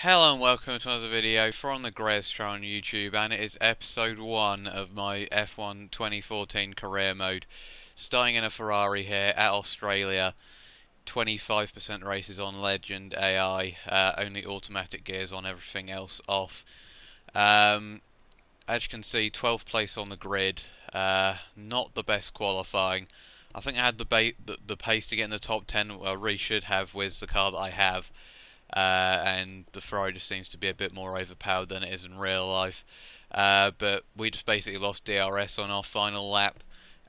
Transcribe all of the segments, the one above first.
Hello and welcome to another video from the Greatest Trail on YouTube, and it is episode 1 of my F1 2014 career mode. Starting in a Ferrari here at Australia, 25% races on Legend AI, only automatic gears on, everything else off. As you can see, 12th place on the grid, not the best qualifying. I think I had the pace to get in the top 10, well, I really should have with the car that I have. And the Ferrari just seems to be a bit more overpowered than it is in real life. But we just basically lost DRS on our final lap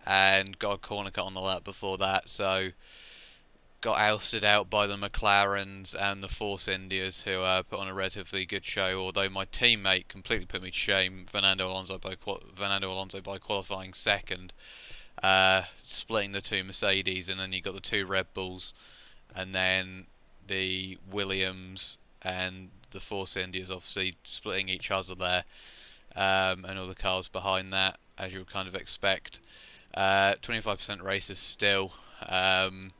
and got a corner cut on the lap before that, so got ousted out by the McLarens and the Force Indias, who put on a relatively good show, although my teammate completely put me to shame, Fernando Alonso by qualifying second, splitting the two Mercedes, and then you got the two Red Bulls, and then the Williams and the Force Indias obviously splitting each other there, and all the cars behind that, as you would kind of expect. 25% races still. It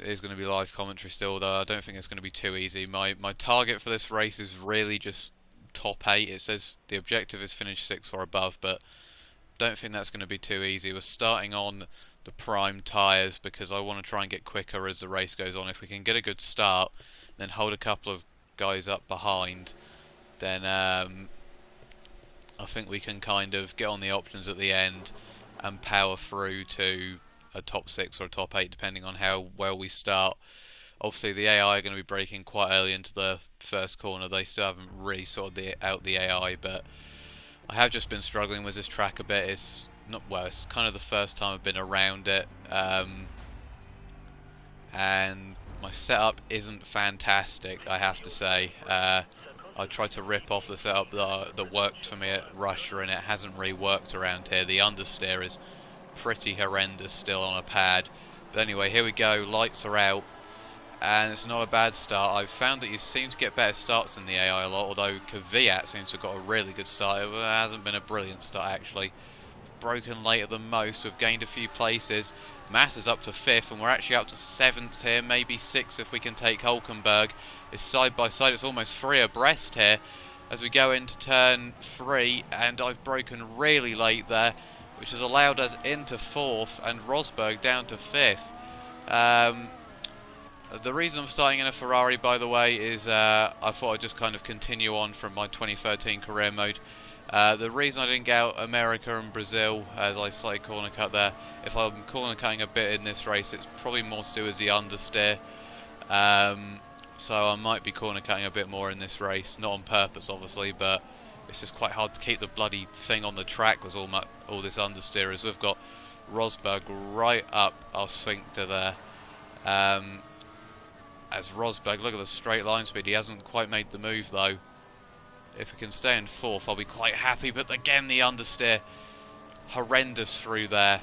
is going to be live commentary still, though I don't think it's going to be too easy. My target for this race is really just top 8. It says the objective is finish 6 or above, but don't think that's going to be too easy. We're starting on the prime tyres because I want to try and get quicker as the race goes on. If we can get a good start, then hold a couple of guys up behind, then I think we can kind of get on the options at the end and power through to a top 6 or a top 8 depending on how well we start. Obviously the AI are going to be braking quite early into the first corner. They still haven't really sorted out the AI, but I have just been struggling with this track a bit. It's kind of the first time I've been around it, and my setup isn't fantastic, I have to say. I tried to rip off the setup that worked for me at Russia, and it hasn't really worked around here. The understeer is pretty horrendous still on a pad. But anyway, here we go, lights are out, and it's not a bad start. I've found that you seem to get better starts in the AI a lot, although Kvyat seems to have got a really good start. It hasn't been a brilliant start, actually. Broken later than most. We've gained a few places. Massa's up to 5th, and we're actually up to 7th here, maybe 6th if we can take Hulkenberg. It's side by side. It's almost 3 abreast here as we go into turn 3, and I've broken really late there, which has allowed us into 4th and Rosberg down to 5th. The reason I'm starting in a Ferrari, by the way, is I thought I'd just kind of continue on from my 2013 career mode. The reason I didn't get out America and Brazil, as I slightly corner cut there, if I'm corner cutting a bit in this race, it's probably more to do with the understeer. So I might be corner cutting a bit more in this race, not on purpose obviously, but it's just quite hard to keep the bloody thing on the track with all this understeer, as we've got Rosberg right up our sphincter there. As Rosberg, look at the straight line speed, he hasn't quite made the move though. If we can stay in 4th, I'll be quite happy, but again the understeer, horrendous through there.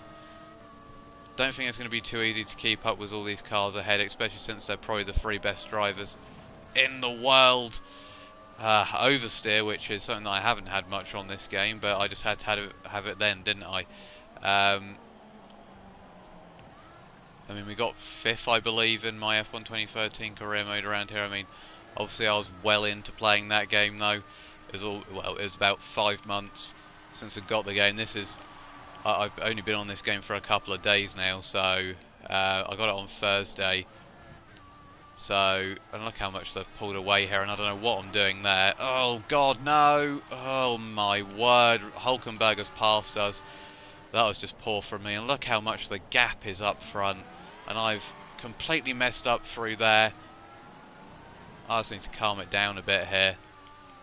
Don't think it's going to be too easy to keep up with all these cars ahead, especially since they're probably the 3 best drivers in the world. Oversteer, which is something that I haven't had much on this game, but I just had to have it then, didn't I? I mean, we got 5th, I believe, in my F1 2013 career mode around here. I mean, obviously I was well into playing that game though. It was about 5 months since I got the game. I've only been on this game for a couple of days now, so I got it on Thursday. So, and look how much they've pulled away here, and I don't know what I'm doing there. Oh god, no! Oh my word, Hulkenberg has passed us. That was just poor from me, and look how much the gap is up front, and I've completely messed up through there. I just need to calm it down a bit here.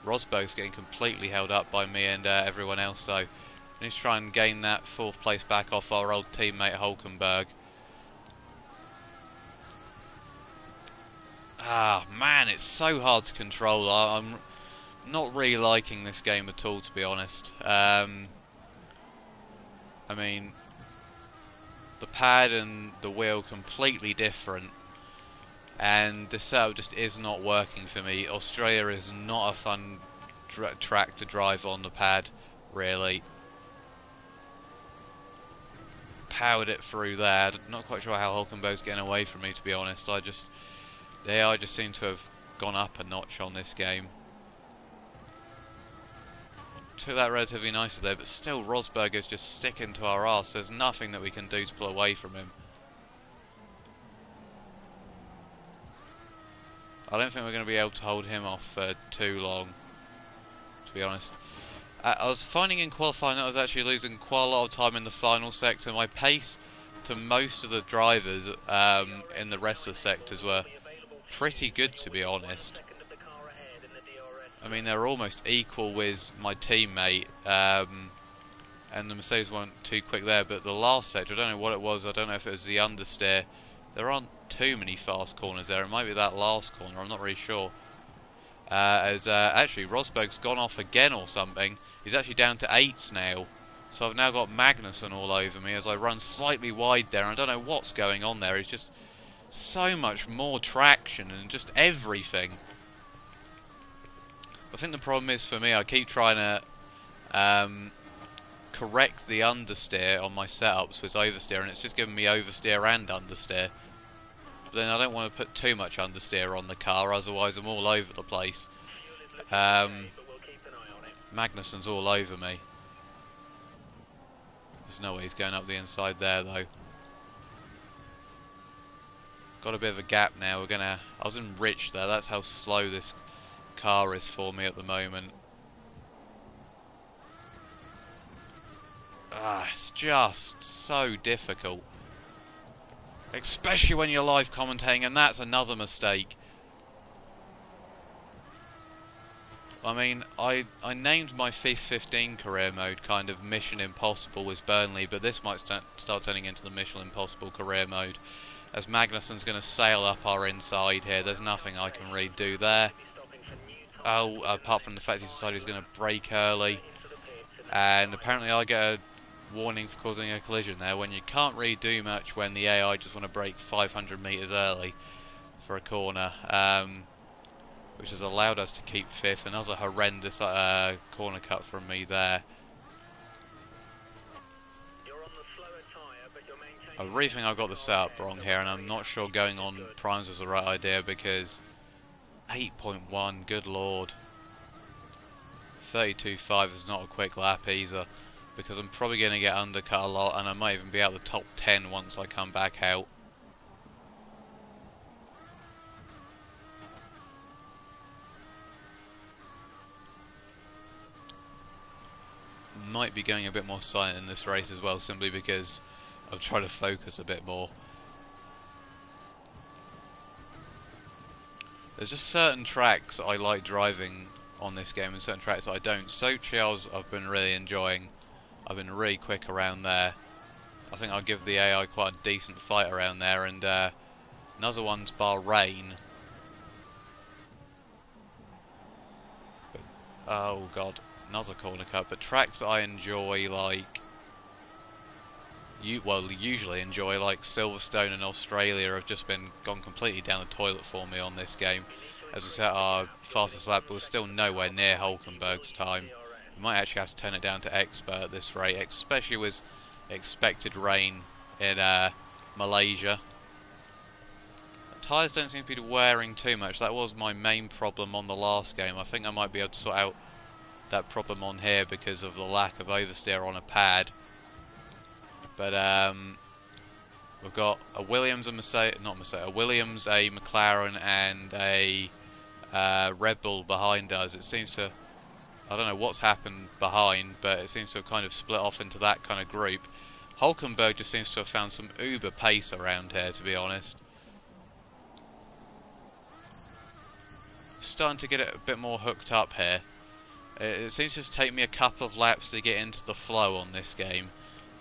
Rosberg's getting completely held up by me and everyone else, so I need to try and gain that 4th place back off our old teammate Hulkenberg. Ah, man, it's so hard to control. I'm not really liking this game at all, to be honest. I mean, the pad and the wheel completely different, and the setup just is not working for me. Australia is not a fun track to drive on the pad, really. Powered it through there. Not quite sure how Hulkenberg's getting away from me, to be honest. The AI just seem to have gone up a notch on this game. Took that relatively nicely there, but still Rosberg is just sticking to our arse. There's nothing that we can do to pull away from him. I don't think we're going to be able to hold him off for too long, to be honest. I was finding in qualifying that I was actually losing quite a lot of time in the final sector. My pace to most of the drivers in the rest of the sectors were pretty good, to be honest. I mean, they're almost equal with my teammate, and the Mercedes weren't too quick there, but the last sector, I don't know what it was, I don't know if it was the understeer. There aren't too many fast corners there, it might be that last corner, I'm not really sure. Actually, Rosberg's gone off again or something. He's actually down to 8s now, so I've now got Magnussen all over me as I run slightly wide there. I don't know what's going on there, it's just so much more traction and just everything. I think the problem is for me, I keep trying to correct the understeer on my setups with oversteer, and it's just giving me oversteer and understeer. But then I don't want to put too much understeer on the car, otherwise I'm all over the place. Magnussen's all over me. There's no way he's going up the inside there though. Got a bit of a gap now. I was in rich there, that's how slow this car is for me at the moment. It's just so difficult, especially when you're live commentating, and that's another mistake. I mean, I named my FIFA 15 career mode kind of Mission Impossible with Burnley, but this might start turning into the Mission Impossible career mode, as Magnussen's going to sail up our inside here. There's nothing I can really do there. Oh, apart from the fact he decided he's going to brake early. And apparently I get a warning for causing a collision there, when you can't really do much when the AI just want to brake 500 metres early for a corner. Which has allowed us to keep 5th. Another horrendous corner cut from me there. I really think I got the setup wrong here, and I'm not sure going on primes was the right idea, because 8.1, good lord. 32.5 is not a quick lap either, because I'm probably going to get undercut a lot, and I might even be out the top 10 once I come back out. Might be going a bit more silent in this race as well, simply because I'm trying to focus a bit more. There's just certain tracks I like driving on this game and certain tracks I don't. Sochiel's I've been really enjoying. I've been really quick around there. I think I'll give the AI quite a decent fight around there, and another one's Bahrain. But, oh god, another corner cut. But tracks I enjoy, like usually enjoy, like Silverstone and Australia, have just gone completely down the toilet for me on this game. As we set our fastest lap, but we're still nowhere near Hulkenberg's time. We might actually have to turn it down to expert at this rate, especially with expected rain in Malaysia. The tyres don't seem to be wearing too much. That was my main problem on the last game. I think I might be able to sort out that problem on here because of the lack of oversteer on a pad. But we've got a Williams, a Williams, a McLaren, and a Red Bull behind us. It seems to, I don't know what's happened behind, but it seems to have kind of split off into that kind of group. Hulkenberg just seems to have found some uber pace around here, to be honest. Starting to get it a bit more hooked up here. It seems to just take me a couple of laps to get into the flow on this game.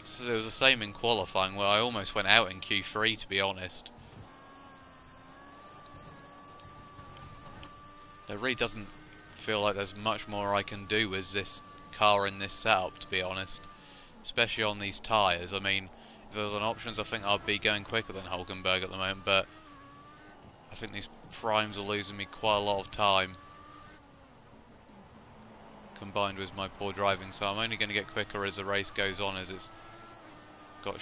So it was the same in qualifying, where I almost went out in Q3, to be honest. There really doesn't feel like there's much more I can do with this car in this setup, to be honest. Especially on these tyres. I mean, if there was an options, I think I'd be going quicker than Hulkenberg at the moment, but I think these primes are losing me quite a lot of time, combined with my poor driving, so I'm only going to get quicker as the race goes on, as it's got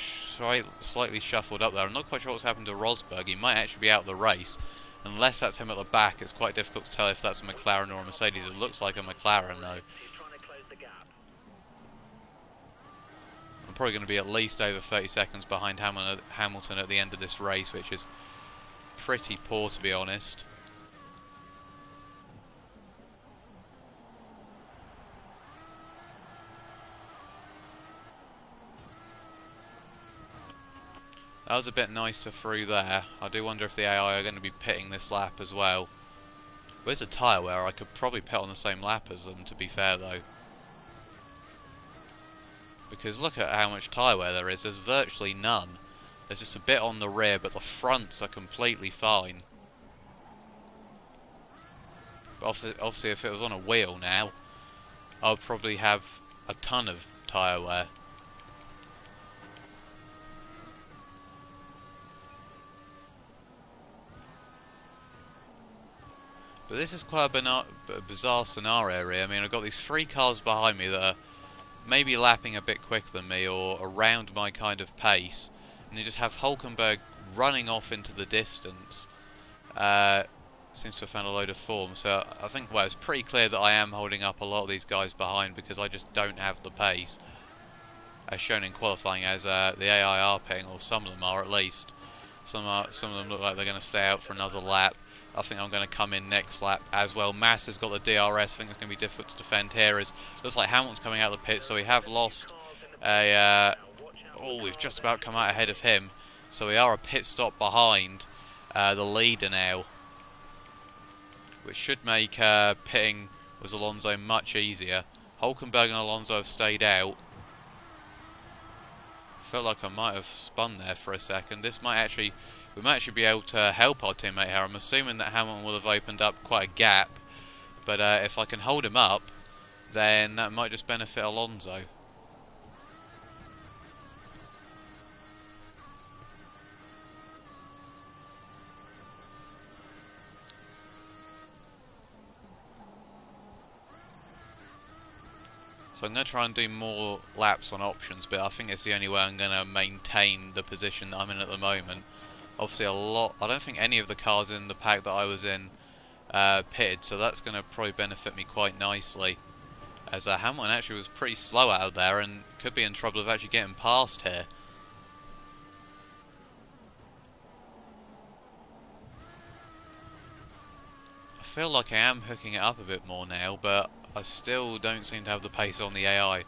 slightly shuffled up there. I'm not quite sure what's happened to Rosberg. He might actually be out of the race. Unless that's him at the back, it's quite difficult to tell if that's a McLaren or a Mercedes. It looks like a McLaren though. I'm probably going to be at least over 30 seconds behind Hamilton at the end of this race, which is pretty poor, to be honest. That was a bit nicer through there. I do wonder if the AI are going to be pitting this lap as well. Where's a tyre wear? I could probably pit on the same lap as them, to be fair though. Because look at how much tyre wear there is. There's virtually none. There's just a bit on the rear, but the fronts are completely fine. But obviously if it was on a wheel now, I would probably have a ton of tyre wear. But this is quite a bizarre scenario here. I mean, I've got these 3 cars behind me that are maybe lapping a bit quicker than me or around my kind of pace. And you just have Hulkenberg running off into the distance. Seems to have found a load of form. So I think, well, it's pretty clear that I am holding up a lot of these guys behind because I just don't have the pace. As shown in qualifying, as the AI are pitting, or some of them are at least. Some of them look like they're going to stay out for another lap. I think I'm going to come in next lap as well. Mass has got the DRS. I think it's going to be difficult to defend here. Looks like Hamilton's coming out of the pit, so we have lost a... oh, we've just about come out ahead of him. So we are a pit stop behind the leader now, which should make pitting with Alonso much easier. Hulkenberg and Alonso have stayed out. Felt like I might have spun there for a second. This might actually... we might actually be able to help our teammate here. I'm assuming that Hamilton will have opened up quite a gap. But if I can hold him up, then that might just benefit Alonso. So I'm going to try and do more laps on options, but I think it's the only way I'm going to maintain the position that I'm in at the moment. Obviously I don't think any of the cars in the pack that I was in pitted, so that's going to probably benefit me quite nicely. As Hamilton actually was pretty slow out of there and could be in trouble of actually getting past here. I feel like I am hooking it up a bit more now, but I still don't seem to have the pace on the AI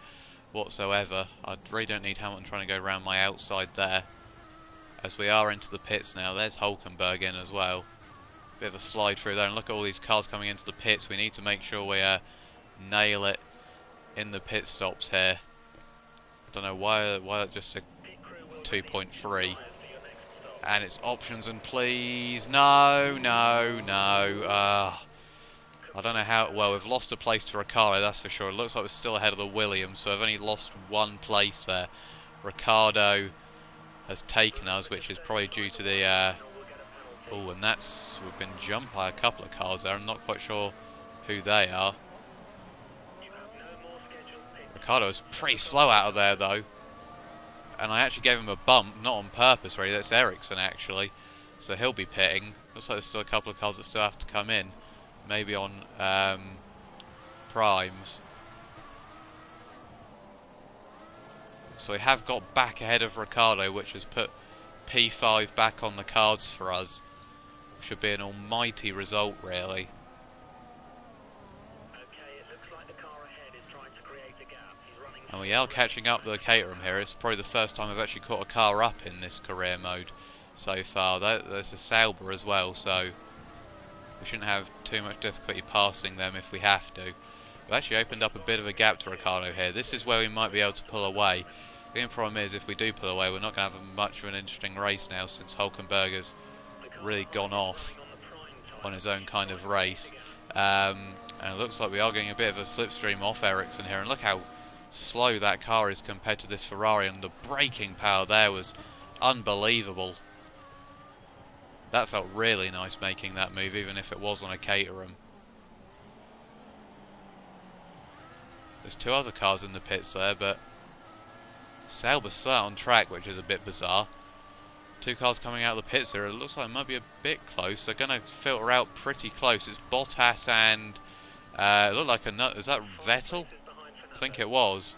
whatsoever. I really don't need Hamilton trying to go around my outside there. As we are into the pits now, there's Hulkenberg in as well. Bit of a slide through there, and look at all these cars coming into the pits. We need to make sure we nail it in the pit stops here. I don't know why it just said 2.3. And it's options and please. No. I don't know how... well, we've lost a place to Ricciardo, that's for sure. It looks like we're still ahead of the Williams, so I've only lost 1 place there. Ricciardo has taken us, which is probably due to the... oh, and that's... we've been jumped by a couple of cars there. I'm not quite sure who they are. Ricciardo's pretty slow out of there, though. And I actually gave him a bump, not on purpose, really. That's Ericsson, actually. So he'll be pitting. Looks like there's still a couple of cars that still have to come in. Maybe on primes. So we have got back ahead of Ricciardo, which has put P5 back on the cards for us. Should be an almighty result, really. And we are catching up with the Caterham here. It's probably the first time I've actually caught a car up in this career mode so far. There's a Sauber as well, so we shouldn't have too much difficulty passing them if we have to. We've actually opened up a bit of a gap to Ricciardo here. This is where we might be able to pull away. The only problem is, if we do pull away, we're not going to have much of an interesting race now, since Hulkenberg has really gone off on his own kind of race. And it looks like we are getting a bit of a slipstream off Ericsson here. And look how slow that car is compared to this Ferrari, and the braking power there was unbelievable. That felt really nice making that move, even if it was on a Caterham. There's 2 other cars in the pits there, but Sauber's still on track, which is a bit bizarre. Two cars coming out of the pits here. It looks like it might be a bit close. They're going to filter out pretty close. It's Bottas and it looked like is that Vettel? I think it was.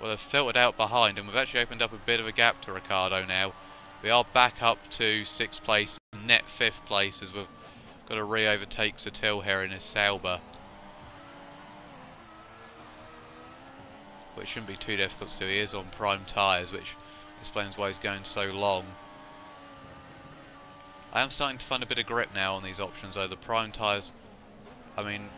Well, they've filtered out behind, and we've actually opened up a bit of a gap to Ricciardo now. We are back up to 6th place, net 5th place, as we've got to re-overtake Satil here in his Sauber. Which shouldn't be too difficult to do. He is on prime tyres, which explains why he's going so long. I am starting to find a bit of grip now on these options, though. The prime tyres, I mean,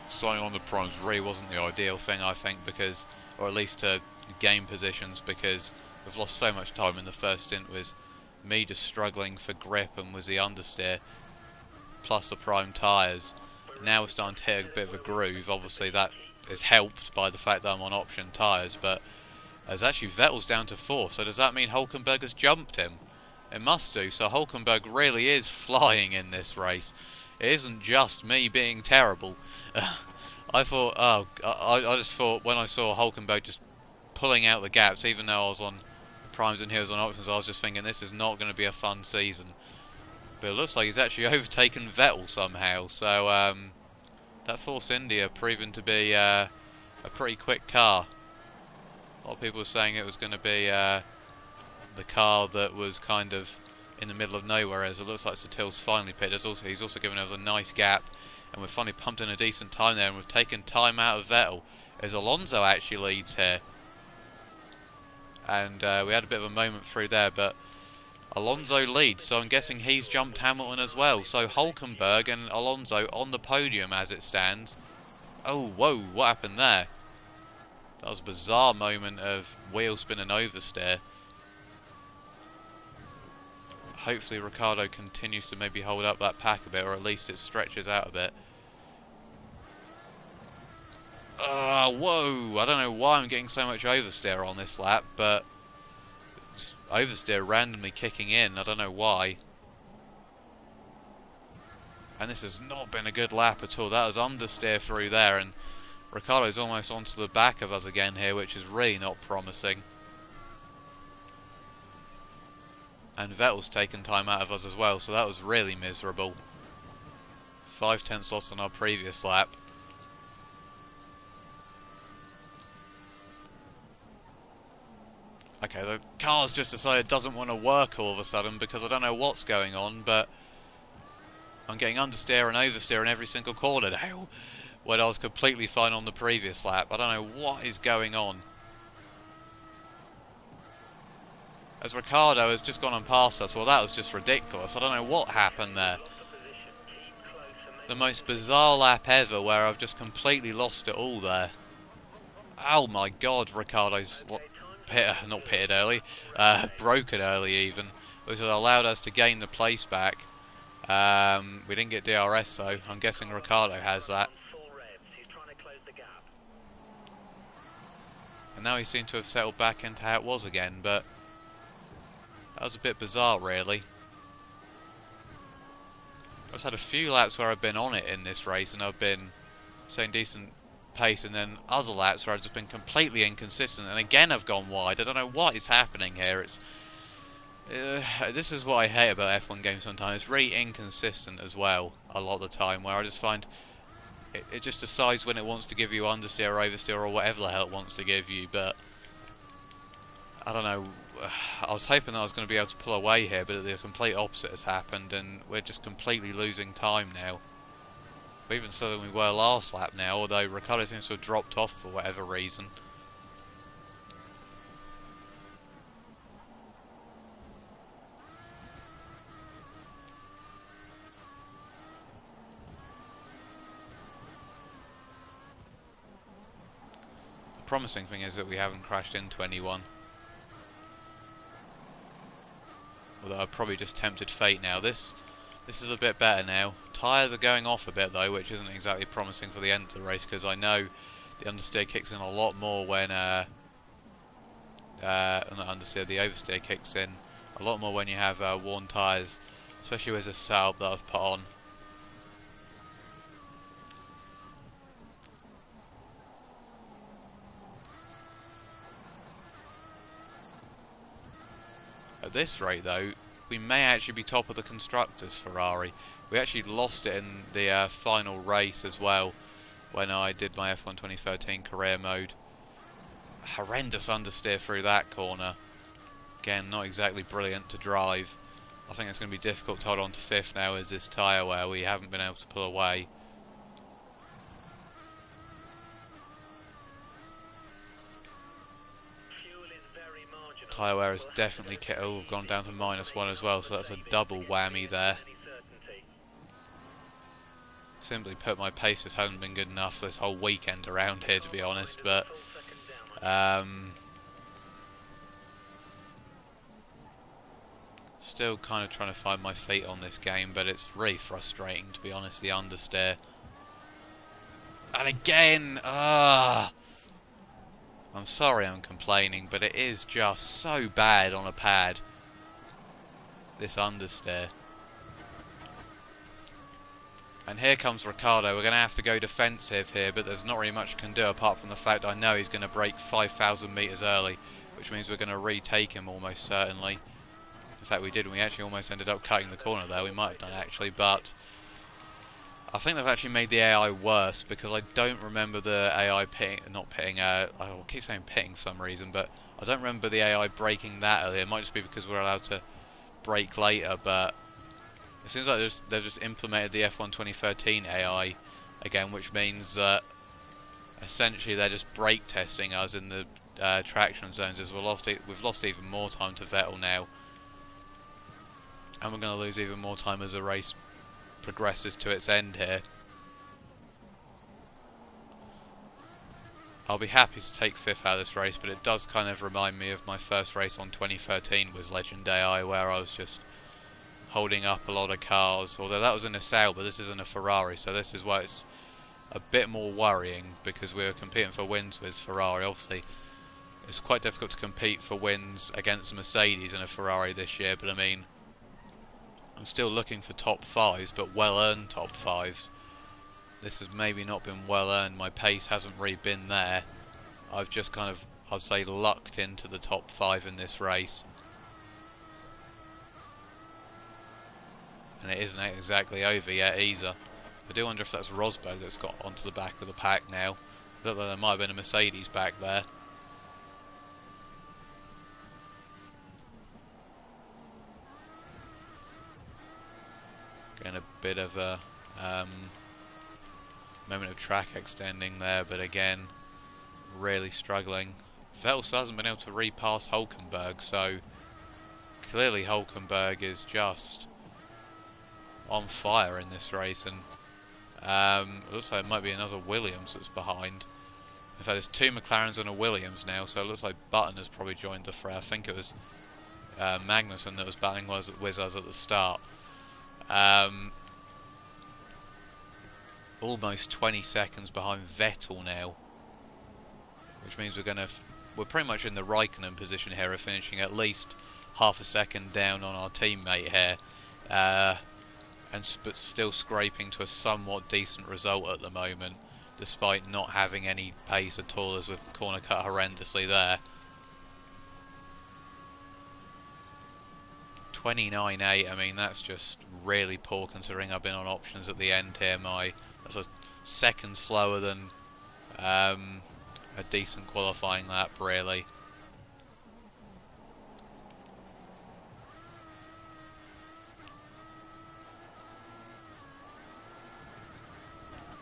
starting on the primes really wasn't the ideal thing, I think, because, or at least to gain positions, because we've lost so much time in the first stint with me just struggling for grip and was the understeer, plus the prime tyres. Now we're starting to hit a bit of a groove. Obviously that is helped by the fact that I'm on option tyres, but as actually Vettel's down to 4th, so does that mean Hülkenberg has jumped him? It must do, so Hülkenberg really is flying in this race. It isn't just me being terrible. I thought, I just thought when I saw Hülkenberg just pulling out the gaps, even though I was on primes and he was on options, I was just thinking this is not going to be a fun season. But it looks like he's actually overtaken Vettel somehow, so that Force India proving to be a pretty quick car. A lot of people were saying it was going to be the car that was kind of in the middle of nowhere, as it looks like Satil's finally pitted. He's also given us a nice gap, and we've finally pumped in a decent time there, and we've taken time out of Vettel, as Alonso actually leads here. And we had a bit of a moment through there, but Alonso leads, so I'm guessing he's jumped Hamilton as well. So Hülkenberg and Alonso on the podium as it stands. Oh, whoa, what happened there? That was a bizarre moment of wheel spin and oversteer. Hopefully Ricciardo continues to maybe hold up that pack a bit, or at least it stretches out a bit. Whoa! I don't know why I'm getting so much oversteer on this lap, but oversteer randomly kicking in. I don't know why. And this has not been a good lap at all. That was understeer through there, and Ricciardo's almost onto the back of us again here, which is really not promising. And Vettel's taken time out of us as well, so that was really miserable. 5/10 lost on our previous lap. Okay, the car's just decided it doesn't want to work all of a sudden, because I don't know what's going on, but I'm getting understeer and oversteer in every single corner now, when I was completely fine on the previous lap. I don't know what is going on. As Ricciardo has just gone and passed us, well, that was just ridiculous. I don't know what happened there. The most bizarre lap ever, where I've just completely lost it all there. Oh my god, Ricciardo's not pitted early, broken early even, which has allowed us to gain the place back. We didn't get DRS though. I'm guessing Ricciardo has that. And now he seems to have settled back into how it was again, but that was a bit bizarre really. I've had a few laps where I've been on it in this race and I've been saying decent pace, and then other laps where I've just been completely inconsistent, and again I've gone wide. I don't know what is happening here. It's this is what I hate about F1 games sometimes. It's really inconsistent as well a lot of the time, where I just find it just decides when it wants to give you understeer or oversteer or whatever the hell it wants to give you, but I don't know. I was hoping that I was going to be able to pull away here, but the complete opposite has happened, and we're just completely losing time now. Even so than we were last lap now, although Ricciardo seems to have dropped off for whatever reason. The promising thing is that we haven't crashed into anyone. Although I've probably just tempted fate now. This is a bit better now. Tyres are going off a bit though, which isn't exactly promising for the end of the race, because I know the understeer kicks in a lot more when not understeer, the oversteer kicks in a lot more when you have worn tyres, especially with a setup that I've put on. At this rate, though, we may actually be top of the Constructors, Ferrari. We actually lost it in the final race as well, when I did my F1 2013 career mode. Horrendous understeer through that corner. Again, not exactly brilliant to drive. I think it's going to be difficult to hold on to 5th now as this tyre wear we haven't been able to pull away. Tyre wear has definitely gone down to -1 as well, so that's a double whammy there. Simply put, my pace just hasn't been good enough this whole weekend around here, to be honest, but still kind of trying to find my feet on this game, but it's really frustrating, to be honest, the understeer. And again, I'm sorry I'm complaining, but it is just so bad on a pad, this understeer. And here comes Ricciardo. We're going to have to go defensive here, but there's not really much I can do apart from the fact I know he's going to brake 5,000 metres early, which means we're going to retake him almost certainly. In fact, we did, and we actually almost ended up cutting the corner there. We might have done actually, but I think they've actually made the AI worse, because I don't remember the AI I keep saying pitting for some reason, but I don't remember the AI braking that early. It might just be because we're allowed to brake later, but it seems like they've just implemented the F1 2013 AI again, which means that essentially they're just brake testing us in the traction zones, as we've lost even more time to Vettel now, and we're going to lose even more time as the race progresses to its end here. I'll be happy to take 5th out of this race, but it does kind of remind me of my first race on 2013 with Legend AI, where I was just holding up a lot of cars, although that was in a Sail, but this isn't a Ferrari, so this is why it's a bit more worrying, because we were competing for wins with Ferrari. Obviously it's quite difficult to compete for wins against Mercedes in a Ferrari this year, but I mean, I'm still looking for top 5s, but well-earned top 5s. This has maybe not been well-earned. My pace hasn't really been there. I've just kind of, I'd say, lucked into the top 5 in this race. And it isn't exactly over yet either. I do wonder if that's Rosberg that's got onto the back of the pack now. Look like there might have been a Mercedes back there. Getting a bit of a moment of track extending there, but again, really struggling. Vettel still hasn't been able to repass Hulkenberg, so clearly Hulkenberg is just on fire in this race, and it looks like it might be another Williams that's behind. In fact, there's 2 McLarens and a Williams now, so it looks like Button has probably joined the fray. I think it was Magnussen that was battling with us at the start. Almost 20 seconds behind Vettel now, which means we're pretty much in the Raikkonen position here of finishing at least half a second down on our teammate here, but still scraping to a somewhat decent result at the moment, despite not having any pace at all, as we've corner cut horrendously there. 29.8, I mean, that's just really poor considering I've been on options at the end here. That's a second slower than a decent qualifying lap, really.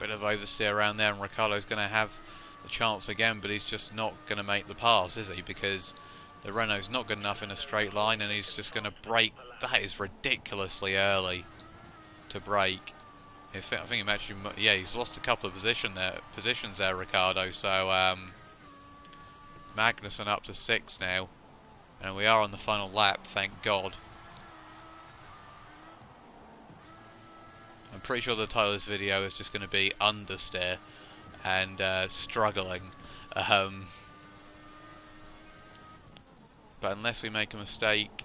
Bit of oversteer around there, and Ricciardo's going to have the chance again, but he's just not going to make the pass, is he? Because the Renault's not good enough in a straight line, and he's just going to brake. That is ridiculously early to brake. I think he actually, yeah, he's lost a couple of positions there, Ricciardo. So Magnussen up to 6 now, and we are on the final lap, thank God. I'm pretty sure the title of this video is just going to be Understeer and struggling. But unless we make a mistake...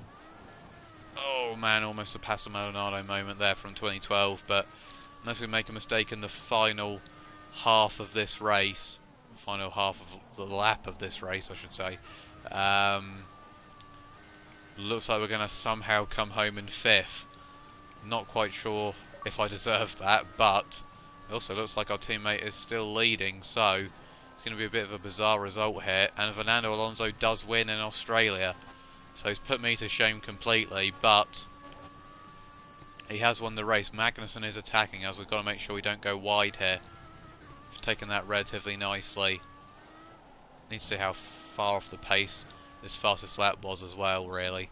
Oh man, almost a Passo Maldonado moment there from 2012, but unless we make a mistake in the final half of this race, final half of the lap of this race I should say, Looks like we're going to somehow come home in 5th. Not quite sure if I deserve that, but it also looks like our teammate is still leading, so it's going to be a bit of a bizarre result here. And Fernando Alonso does win in Australia, so he's put me to shame completely, but he has won the race. Magnussen is attacking us. We've got to make sure we don't go wide here. We've taken that relatively nicely. Need to see how far off the pace this fastest lap was as well, really.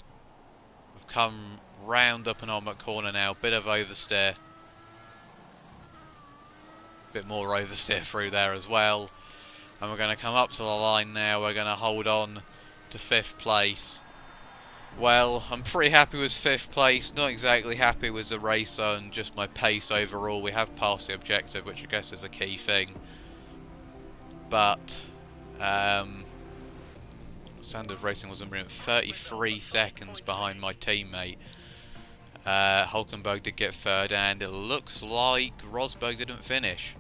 We've come round up an odd corner now. Bit of oversteer. Bit more oversteer through there as well. And we're going to come up to the line now. We're going to hold on to 5th place. Well, I'm pretty happy with 5th place. Not exactly happy with the race and just my pace overall. We have passed the objective, which I guess is a key thing. But standard racing was 33 seconds behind my teammate. Hulkenberg did get 3rd, and it looks like Rosberg didn't finish.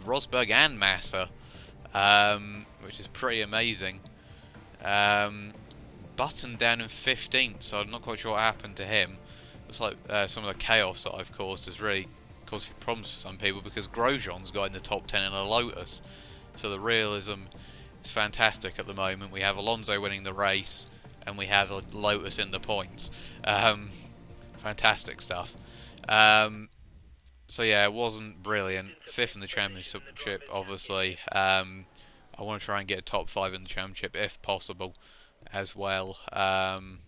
Rosberg and Massa, which is pretty amazing. Button down in 15th, so I'm not quite sure what happened to him. Looks like some of the chaos that I've caused has really caused problems for some people, because Grosjean's got in the top 10 in a Lotus. So the realism is fantastic at the moment. We have Alonso winning the race, and we have a Lotus in the points. Fantastic stuff. So yeah, it wasn't brilliant. 5th in the championship, obviously. I want to try and get a top 5 in the championship if possible as well. And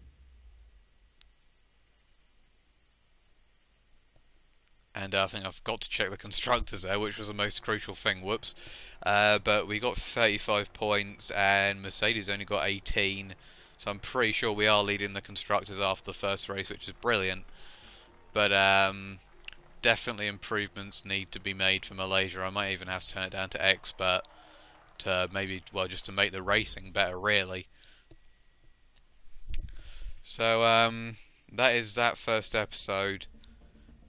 I think I've got to check the constructors there, which was the most crucial thing. Whoops. But we got 35 points, and Mercedes only got 18. So I'm pretty sure we are leading the constructors after the first race, which is brilliant. But definitely improvements need to be made for Malaysia. I might even have to turn it down to expert to maybe, well, just to make the racing better, really. So that is that first episode.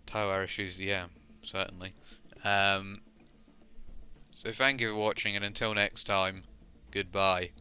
Tyre issues, yeah, certainly. So thank you for watching, and until next time, goodbye.